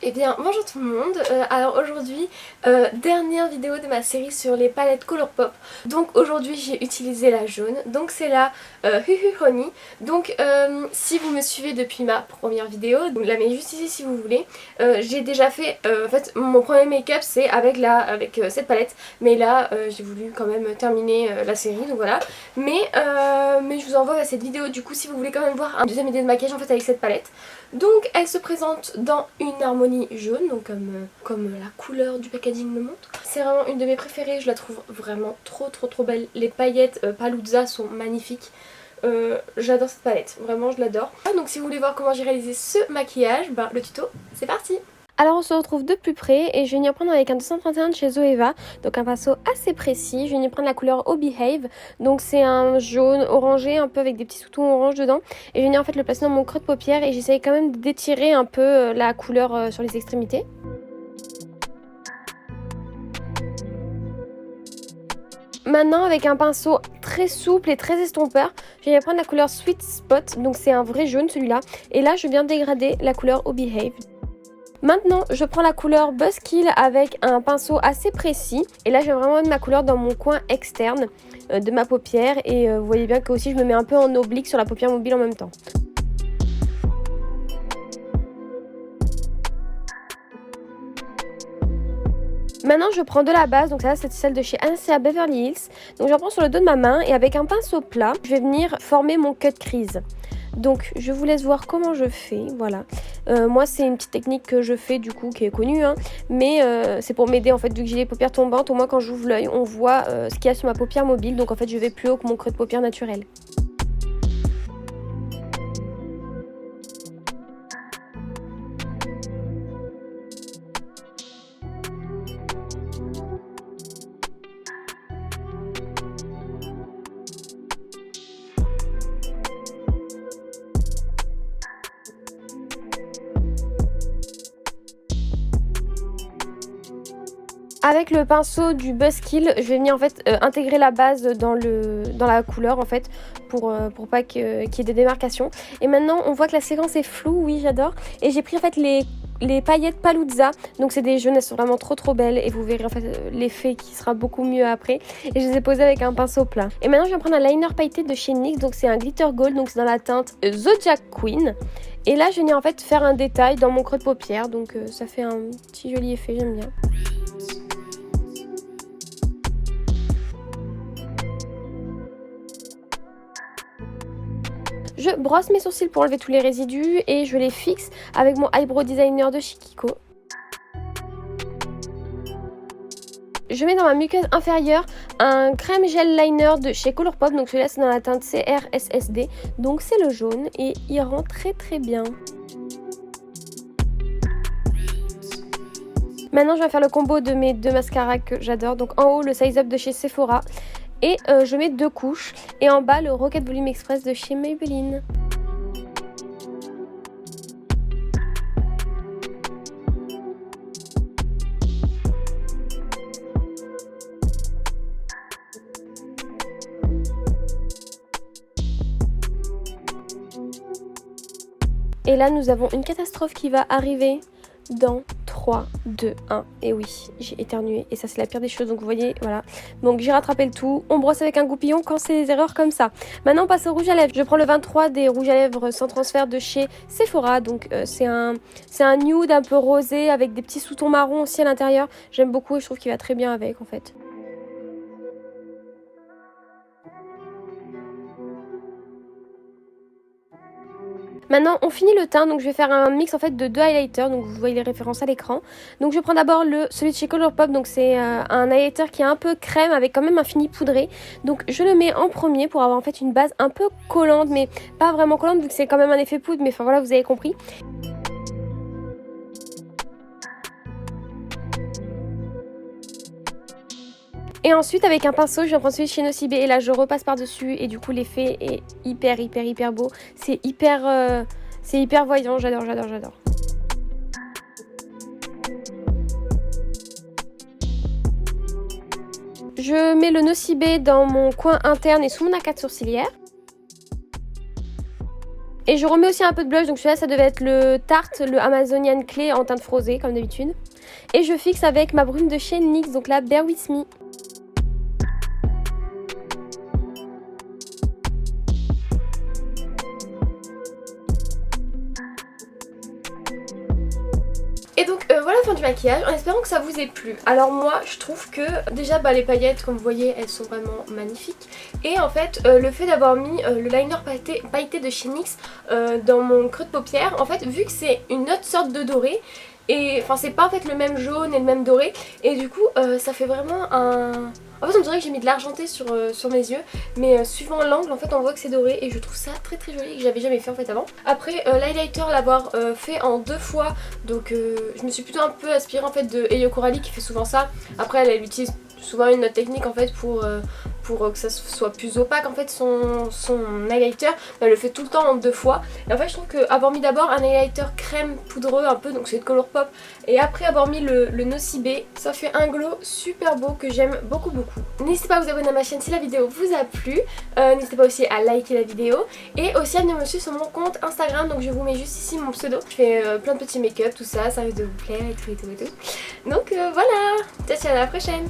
Eh bien bonjour tout le monde, alors aujourd'hui dernière vidéo de ma série sur les palettes Colourpop. Donc aujourd'hui j'ai utilisé la jaune, donc c'est la Huhu Honey. Donc si vous me suivez depuis ma première vidéo, donc la mets juste ici si vous voulez. J'ai déjà fait, en fait mon premier make-up c'est avec cette palette. Mais là j'ai voulu quand même terminer la série, donc voilà. Mais je vous envoie cette vidéo du coup si vous voulez quand même voir un deuxième idée de maquillage en fait avec cette palette. Donc elle se présente dans une harmonie jaune, donc comme la couleur du packaging le montre. C'est vraiment une de mes préférées, je la trouve vraiment trop belle. Les paillettes Palooza sont magnifiques. J'adore cette palette, vraiment je l'adore. Donc si vous voulez voir comment j'ai réalisé ce maquillage, le tuto c'est parti. Alors on se retrouve de plus près et je vais venir prendre avec un 231 de chez Zoeva, donc un pinceau assez précis. Je vais venir prendre la couleur Oh Behave, donc c'est un jaune orangé un peu avec des petits sous-tons orange dedans. Et je vais venir en fait le placer dans mon creux de paupière et j'essaye quand même d'étirer un peu la couleur sur les extrémités. Maintenant avec un pinceau très souple et très estompeur, je vais prendre la couleur Sweet Spot, donc c'est un vrai jaune celui-là. Et là je viens dégrader la couleur Oh Behave. Maintenant, je prends la couleur Buzzkill avec un pinceau assez précis. Et là, je vais vraiment mettre ma couleur dans mon coin externe de ma paupière. Et vous voyez bien que aussi je me mets un peu en oblique sur la paupière mobile en même temps. Maintenant, je prends de la base, donc ça c'est celle de chez Anastasia Beverly Hills. Donc j'en prends sur le dos de ma main et avec un pinceau plat, je vais venir former mon cut crease. Donc je vous laisse voir comment je fais, voilà. Moi c'est une petite technique que je fais du coup qui est connue, hein, mais c'est pour m'aider en fait, vu que j'ai les paupières tombantes, au moins quand j'ouvre l'œil on voit ce qu'il y a sur ma paupière mobile, donc en fait je vais plus haut que mon creux de paupière naturel. Avec le pinceau du Buzzkill, je vais venir en fait intégrer la base dans la couleur en fait pour pas qu'il y ait des démarcations. Et maintenant on voit que la séquence est floue, oui j'adore. Et j'ai pris en fait les paillettes Palooza, donc c'est des jaunes, elles sont vraiment trop belles et vous verrez en fait l'effet qui sera beaucoup mieux après. Et je les ai posées avec un pinceau plat. Et maintenant je vais prendre un liner pailleté de chez NYX, donc c'est un glitter gold, donc c'est dans la teinte Zodiac Queen. Et là je vais venir en fait faire un détail dans mon creux de paupière, donc ça fait un petit joli effet, j'aime bien. Je brosse mes sourcils pour enlever tous les résidus et je les fixe avec mon eyebrow designer de chez Kiko. Je mets dans ma muqueuse inférieure un crème gel liner de chez Colourpop, donc celui-là c'est dans la teinte CRSSD, donc c'est le jaune et il rend très bien. Maintenant je vais faire le combo de mes deux mascaras que j'adore, donc en haut le Size Up de chez Sephora. Et je mets 2 couches. Et en bas, le Rocket Volume Express de chez Maybelline. Et là, nous avons une catastrophe qui va arriver dans 3, 2, 1. Et oui, j'ai éternué et ça c'est la pire des choses, donc vous voyez, voilà. Donc j'ai rattrapé le tout, on brosse avec un goupillon quand c'est des erreurs comme ça. Maintenant on passe au rouge à lèvres. Je prends le 23 des rouges à lèvres sans transfert de chez Sephora. Donc c'est un nude un peu rosé avec des petits sous-tons marron aussi à l'intérieur. J'aime beaucoup et je trouve qu'il va très bien avec en fait. Maintenant on finit le teint, donc je vais faire un mix en fait de 2 highlighters, donc vous voyez les références à l'écran. Donc je prends d'abord celui de chez Colourpop, donc c'est un highlighter qui est un peu crème avec quand même un fini poudré. Donc je le mets en premier pour avoir en fait une base un peu collante, mais pas vraiment collante vu que c'est quand même un effet poudre, mais enfin voilà vous avez compris. Et ensuite avec un pinceau je vais prendre celui de chez Nocibé et là je repasse par dessus et du coup l'effet est hyper beau. C'est hyper voyant, j'adore. Je mets le Nocibé dans mon coin interne et sous mon arcade sourcilière. Et je remets aussi un peu de blush, donc celui-là ça devait être le Tarte, le Amazonian Clay en teinte rosée comme d'habitude. Et je fixe avec ma brume de chez NYX, donc la Bear With Me. Et donc voilà la fin du maquillage, en espérant que ça vous ait plu. Alors moi je trouve que déjà les paillettes comme vous voyez elles sont vraiment magnifiques. Et en fait le fait d'avoir mis le liner pailleté de chez NYX dans mon creux de paupière, en fait vu que c'est une autre sorte de doré, et enfin c'est pas en fait le même jaune et le même doré, et du coup ça fait vraiment un... En fait on dirait que j'ai mis de l'argenté sur mes yeux, mais suivant l'angle en fait on voit que c'est doré et je trouve ça très très joli, que j'avais jamais fait en fait avant. Après l'highlighter l'avoir fait en 2 fois, donc je me suis plutôt un peu inspirée en fait de Eyo Coralie qui fait souvent ça. Après elle utilise souvent une autre technique en fait pour que ça soit plus opaque en fait son highlighter. Elle le fait tout le temps en 2 fois. Et en fait je trouve qu'avoir mis d'abord un highlighter crème poudreux un peu, donc c'est de Colourpop, et après avoir mis le Nocibé, ça fait un glow super beau que j'aime beaucoup beaucoup. N'hésitez pas à vous abonner à ma chaîne si la vidéo vous a plu, n'hésitez pas aussi à liker la vidéo et aussi à venir me suivre sur mon compte Instagram, donc je vous mets juste ici mon pseudo. Je fais plein de petits make-up, tout ça, ça risque de vous plaire et tout et tout et tout. Donc voilà, ciao ciao, à la prochaine.